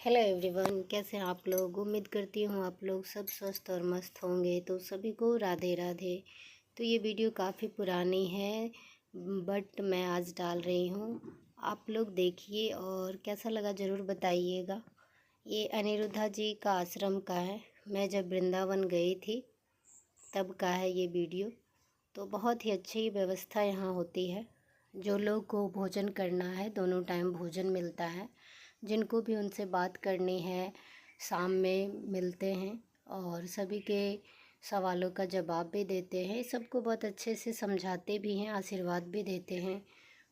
Hello everyone, कैसे हैं आप लोग। उम्मीद करती हूँ आप लोग सब स्वस्थ और मस्त होंगे। तो सभी को राधे राधे। तो ये वीडियो काफ़ी पुरानी है बट मैं आज डाल रही हूँ। आप लोग देखिए और कैसा लगा ज़रूर बताइएगा। ये अनिरुद्धा जी का आश्रम का है। मैं जब वृंदावन गई थी तब का है ये वीडियो। तो बहुत ही अच्छी व्यवस्था यहाँ होती है। जो लोग को भोजन करना है, दोनों टाइम भोजन मिलता है। जिनको भी उनसे बात करनी है शाम में मिलते हैं और सभी के सवालों का जवाब भी देते हैं। सबको बहुत अच्छे से समझाते भी हैं, आशीर्वाद भी देते हैं।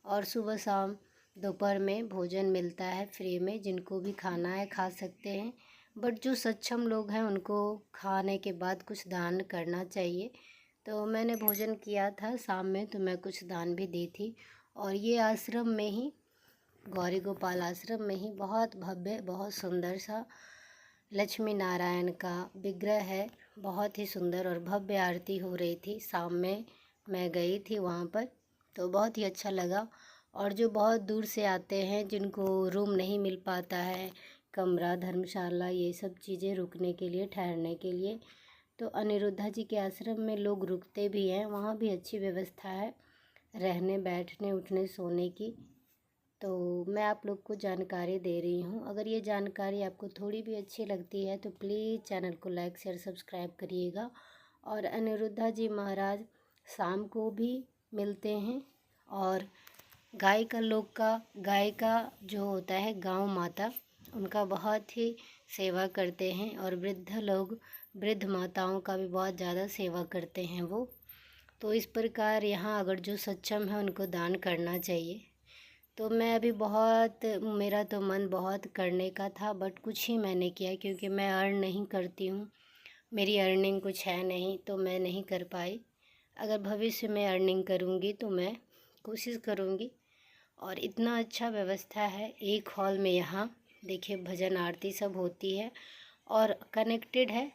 और सुबह शाम दोपहर में भोजन मिलता है फ्री में। जिनको भी खाना है खा सकते हैं, बट जो सक्षम लोग हैं उनको खाने के बाद कुछ दान करना चाहिए। तो मैंने भोजन किया था शाम में, तो मैं कुछ दान भी दी थी। और ये आश्रम में ही, गौरी गोपाल आश्रम में ही बहुत भव्य, बहुत सुंदर सा लक्ष्मी नारायण का विग्रह है। बहुत ही सुंदर और भव्य आरती हो रही थी शाम में। मैं गई थी वहाँ पर, तो बहुत ही अच्छा लगा। और जो बहुत दूर से आते हैं, जिनको रूम नहीं मिल पाता है, कमरा, धर्मशाला, ये सब चीज़ें रुकने के लिए, ठहरने के लिए, तो अनिरुद्धा जी के आश्रम में लोग रुकते भी हैं। वहाँ भी अच्छी व्यवस्था है रहने, बैठने, उठने, सोने की। तो मैं आप लोग को जानकारी दे रही हूँ। अगर ये जानकारी आपको थोड़ी भी अच्छी लगती है तो प्लीज़ चैनल को लाइक शेयर सब्सक्राइब करिएगा। और अनिरुद्धा जी महाराज शाम को भी मिलते हैं। और गाय का जो होता है गांव माता, उनका बहुत ही सेवा करते हैं। और वृद्ध लोग, वृद्ध माताओं का भी बहुत ज़्यादा सेवा करते हैं वो। तो इस प्रकार यहाँ अगर जो सक्षम है उनको दान करना चाहिए। तो मैं अभी बहुत, मेरा तो मन बहुत करने का था बट कुछ ही मैंने किया, क्योंकि मैं अर्न नहीं करती हूँ। मेरी अर्निंग कुछ है नहीं, तो मैं नहीं कर पाई। अगर भविष्य में अर्निंग करूँगी तो मैं कोशिश करूँगी। और इतना अच्छा व्यवस्था है एक हॉल में। यहाँ देखिए भजन आरती सब होती है और कनेक्टेड है।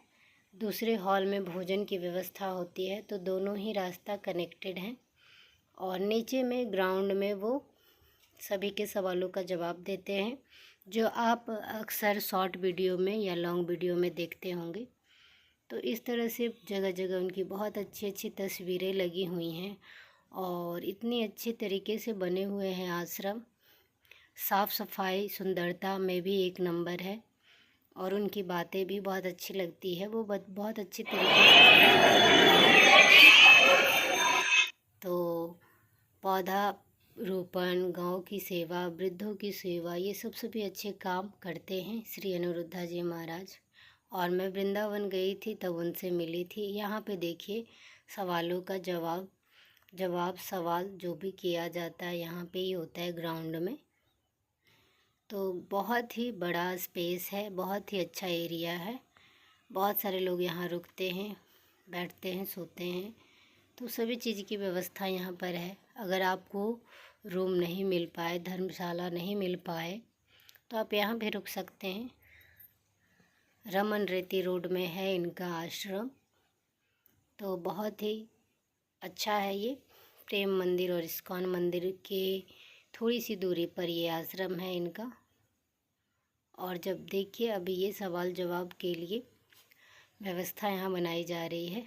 दूसरे हॉल में भोजन की व्यवस्था होती है, तो दोनों ही रास्ता कनेक्टेड हैं। और नीचे में ग्राउंड में वो सभी के सवालों का जवाब देते हैं, जो आप अक्सर शॉर्ट वीडियो में या लॉन्ग वीडियो में देखते होंगे। तो इस तरह से जगह जगह उनकी बहुत अच्छी अच्छी तस्वीरें लगी हुई हैं और इतनी अच्छे तरीके से बने हुए हैं आश्रम। साफ़ सफाई, सुंदरता में भी एक नंबर है। और उनकी बातें भी बहुत अच्छी लगती है। वो बहुत अच्छी तरीके से तो पौधा रोपण, गांव की सेवा, वृद्धों की सेवा, ये सब सभी अच्छे काम करते हैं श्री अनिरुद्धा जी महाराज। और मैं वृंदावन गई थी तब उनसे मिली थी। यहाँ पे देखिए सवालों का जवाब सवाल जो भी किया जाता है यहाँ पे ही होता है ग्राउंड में। तो बहुत ही बड़ा स्पेस है, बहुत ही अच्छा एरिया है। बहुत सारे लोग यहाँ रुकते हैं, बैठते हैं, सोते हैं। तो सभी चीज़ की व्यवस्था यहाँ पर है। अगर आपको रूम नहीं मिल पाए, धर्मशाला नहीं मिल पाए, तो आप यहाँ भी रुक सकते हैं। रमन रेती रोड में है इनका आश्रम। तो बहुत ही अच्छा है ये। प्रेम मंदिर और इस्कॉन मंदिर के थोड़ी सी दूरी पर ये आश्रम है इनका। और जब देखिए अभी ये सवाल जवाब के लिए व्यवस्था यहाँ बनाई जा रही है।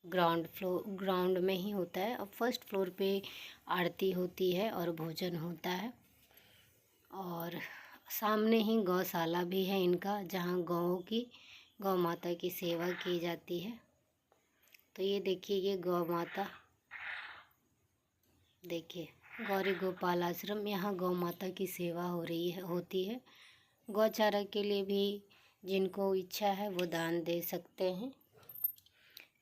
ग्राउंड में ही होता है। और फर्स्ट फ्लोर पे आरती होती है और भोजन होता है। और सामने ही गौशाला भी है इनका, जहाँ गौ माता की सेवा की जाती है। तो ये देखिए, ये गौ माता, देखिए गौरी गोपाल आश्रम, यहाँ गौ माता की सेवा होती है। गौचारा के लिए भी जिनको इच्छा है वो दान दे सकते हैं।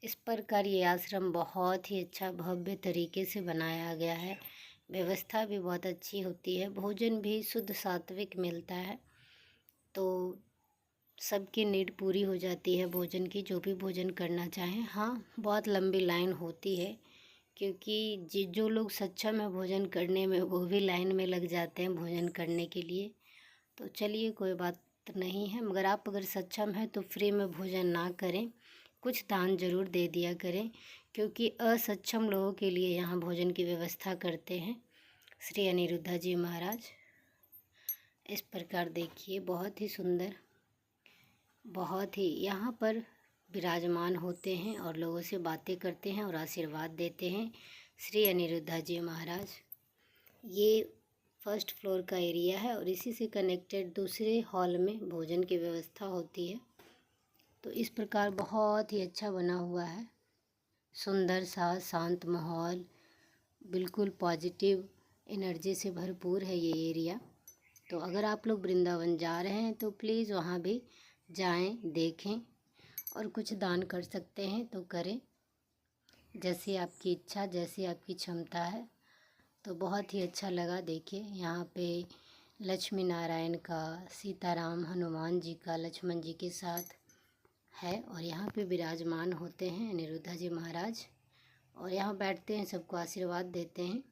इस प्रकार ये आश्रम बहुत ही अच्छा भव्य तरीके से बनाया गया है। व्यवस्था भी बहुत अच्छी होती है। भोजन भी शुद्ध सात्विक मिलता है, तो सबकी नीड पूरी हो जाती है भोजन की, जो भी भोजन करना चाहें। हाँ, बहुत लंबी लाइन होती है, क्योंकि जो लोग सक्षम है भोजन करने में, वो भी लाइन में लग जाते हैं भोजन करने के लिए। तो चलिए कोई बात नहीं है, मगर आप अगर सक्षम हैं तो फ्री में भोजन ना करें, कुछ दान जरूर दे दिया करें, क्योंकि असक्षम लोगों के लिए यहाँ भोजन की व्यवस्था करते हैं श्री अनिरुद्धा जी महाराज। इस प्रकार देखिए, बहुत ही सुंदर, बहुत ही यहाँ पर विराजमान होते हैं और लोगों से बातें करते हैं और आशीर्वाद देते हैं श्री अनिरुद्धा जी महाराज। ये फर्स्ट फ्लोर का एरिया है और इसी से कनेक्टेड दूसरे हॉल में भोजन की व्यवस्था होती है। तो इस प्रकार बहुत ही अच्छा बना हुआ है, सुंदर सा शांत माहौल, बिल्कुल पॉजिटिव एनर्जी से भरपूर है ये एरिया। तो अगर आप लोग वृंदावन जा रहे हैं तो प्लीज़ वहाँ भी जाएं, देखें और कुछ दान कर सकते हैं तो करें, जैसी आपकी इच्छा, जैसी आपकी क्षमता है। तो बहुत ही अच्छा लगा। देखिए यहाँ पे लक्ष्मी नारायण का, सीताराम, हनुमान जी का, लक्ष्मण जी के साथ है और यहाँ पे विराजमान होते हैं अनिरुद्धा जी महाराज और यहाँ बैठते हैं, सबको आशीर्वाद देते हैं।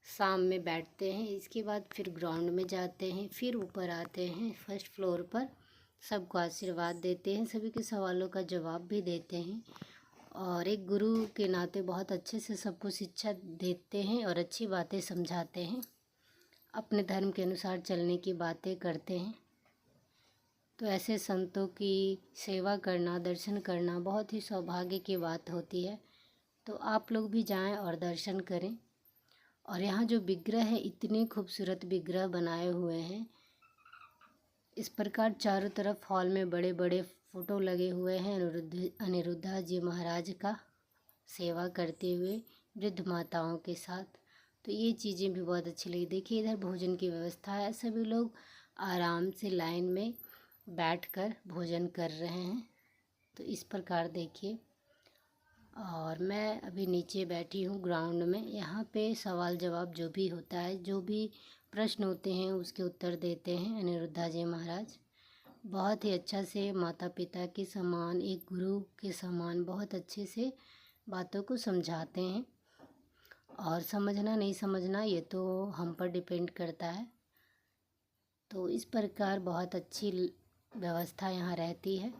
शाम में बैठते हैं, इसके बाद फिर ग्राउंड में जाते हैं, फिर ऊपर आते हैं फर्स्ट फ्लोर पर, सबको आशीर्वाद देते हैं, सभी के सवालों का जवाब भी देते हैं और एक गुरु के नाते बहुत अच्छे से सबको शिक्षा देते हैं और अच्छी बातें समझाते हैं, अपने धर्म के अनुसार चलने की बातें करते हैं। तो ऐसे संतों की सेवा करना, दर्शन करना बहुत ही सौभाग्य की बात होती है। तो आप लोग भी जाएं और दर्शन करें। और यहाँ जो विग्रह है, इतने खूबसूरत विग्रह बनाए हुए हैं। इस प्रकार चारों तरफ हॉल में बड़े बड़े फ़ोटो लगे हुए हैं अनिरुद्धा जी महाराज का सेवा करते हुए वृद्ध माताओं के साथ। तो ये चीज़ें भी बहुत अच्छी लगी। देखिए इधर भोजन की व्यवस्था है, सभी लोग आराम से लाइन में बैठकर भोजन कर रहे हैं। तो इस प्रकार देखिए, और मैं अभी नीचे बैठी हूँ ग्राउंड में। यहाँ पे सवाल जवाब जो भी होता है, जो भी प्रश्न होते हैं उसके उत्तर देते हैं अनिरुद्धा जी महाराज। बहुत ही अच्छा से, माता पिता के समान, एक गुरु के समान बहुत अच्छे से बातों को समझाते हैं। और समझना नहीं समझना ये तो हम पर डिपेंड करता है। तो इस प्रकार बहुत अच्छी व्यवस्था यहाँ रहती है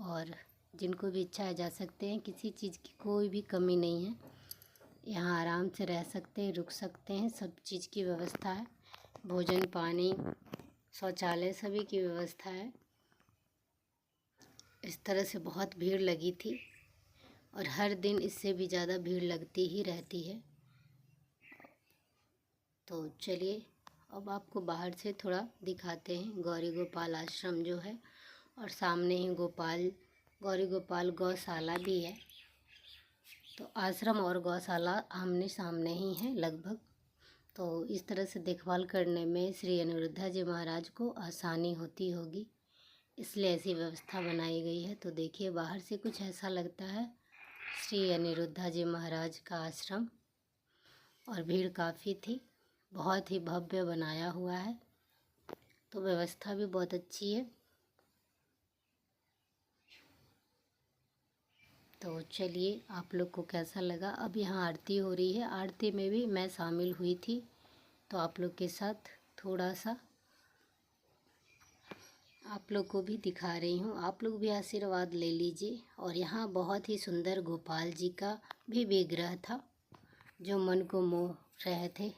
और जिनको भी इच्छा है जा सकते हैं। किसी चीज़ की कोई भी कमी नहीं है, यहाँ आराम से रह सकते हैं, रुक सकते हैं, सब चीज़ की व्यवस्था है। भोजन, पानी, शौचालय सभी की व्यवस्था है। इस तरह से बहुत भीड़ लगी थी और हर दिन इससे भी ज़्यादा भीड़ लगती ही रहती है। तो चलिए अब आपको बाहर से थोड़ा दिखाते हैं गौरी गोपाल आश्रम जो है, और सामने ही गौरी गोपाल गौशाला भी है। तो आश्रम और गौशाला आमने सामने ही है लगभग। तो इस तरह से देखभाल करने में श्री अनिरुद्धा जी महाराज को आसानी होती होगी, इसलिए ऐसी व्यवस्था बनाई गई है। तो देखिए बाहर से कुछ ऐसा लगता है श्री अनिरुद्धा जी महाराज का आश्रम, और भीड़ काफ़ी थी, बहुत ही भव्य बनाया हुआ है। तो व्यवस्था भी बहुत अच्छी है। तो चलिए आप लोग को कैसा लगा। अब यहाँ आरती हो रही है, आरती में भी मैं शामिल हुई थी, तो आप लोग के साथ थोड़ा सा आप लोग को भी दिखा रही हूँ। आप लोग भी आशीर्वाद ले लीजिए। और यहाँ बहुत ही सुंदर गोपाल जी का भी विग्रह था जो मन को मोह रहे थे,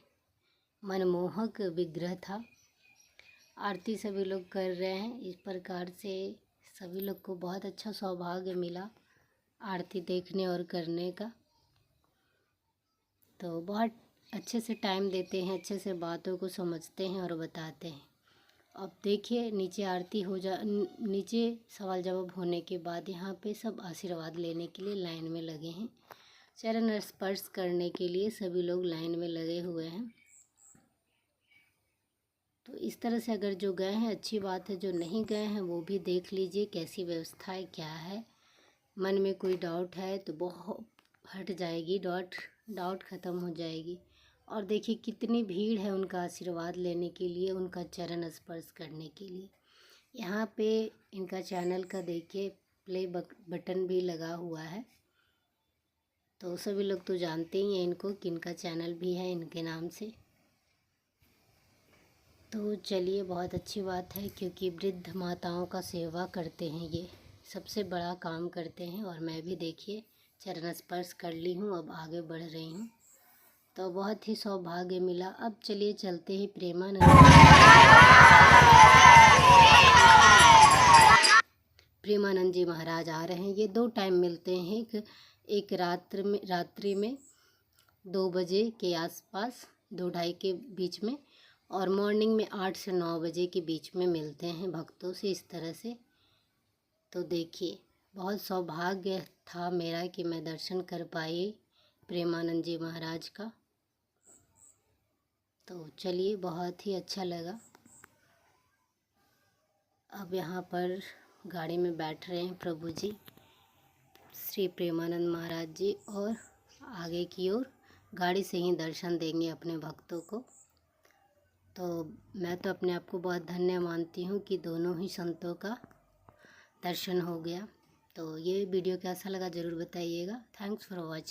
मनमोहक विग्रह था। आरती सभी लोग कर रहे हैं। इस प्रकार से सभी लोग को बहुत अच्छा सौभाग्य मिला आरती देखने और करने का। तो बहुत अच्छे से टाइम देते हैं, अच्छे से बातों को समझते हैं और बताते हैं। अब देखिए नीचे आरती नीचे सवाल जवाब होने के बाद यहाँ पे सब आशीर्वाद लेने के लिए लाइन में लगे हैं। चरण स्पर्श करने के लिए सभी लोग लाइन में लगे हुए हैं। तो इस तरह से अगर जो गए हैं अच्छी बात है, जो नहीं गए हैं वो भी देख लीजिए कैसी व्यवस्था है, क्या है। मन में कोई डाउट है तो बहुत हट जाएगी, डाउट ख़त्म हो जाएगी। और देखिए कितनी भीड़ है उनका आशीर्वाद लेने के लिए, उनका चरण स्पर्श करने के लिए। यहाँ पे इनका चैनल का देखिए प्ले बटन भी लगा हुआ है। तो सभी लोग तो जानते ही हैं इनको कि इनका चैनल भी है इनके नाम से। तो चलिए बहुत अच्छी बात है, क्योंकि वृद्ध माताओं का सेवा करते हैं, ये सबसे बड़ा काम करते हैं। और मैं भी देखिए चरण स्पर्श कर ली हूँ, अब आगे बढ़ रही हूँ। तो बहुत ही सौभाग्य मिला। अब चलिए चलते हैं प्रेमानंद जी महाराज आ रहे हैं। ये 2 टाइम मिलते हैं, एक रात्रि में 2 बजे के आसपास, 2-2:30 के बीच में, और मॉर्निंग में 8 से 9 बजे के बीच में मिलते हैं भक्तों से इस तरह से। तो देखिए, बहुत सौभाग्य था मेरा कि मैं दर्शन कर पाई प्रेमानंद जी महाराज का। तो चलिए, बहुत ही अच्छा लगा। अब यहाँ पर गाड़ी में बैठ रहे हैं प्रभु जी, श्री प्रेमानंद महाराज जी, और आगे की ओर गाड़ी से ही दर्शन देंगे अपने भक्तों को। तो मैं तो अपने आप को बहुत धन्य मानती हूँ कि दोनों ही संतों का दर्शन हो गया। तो ये वीडियो कैसा लगा ज़रूर बताइएगा। Thanks for watching.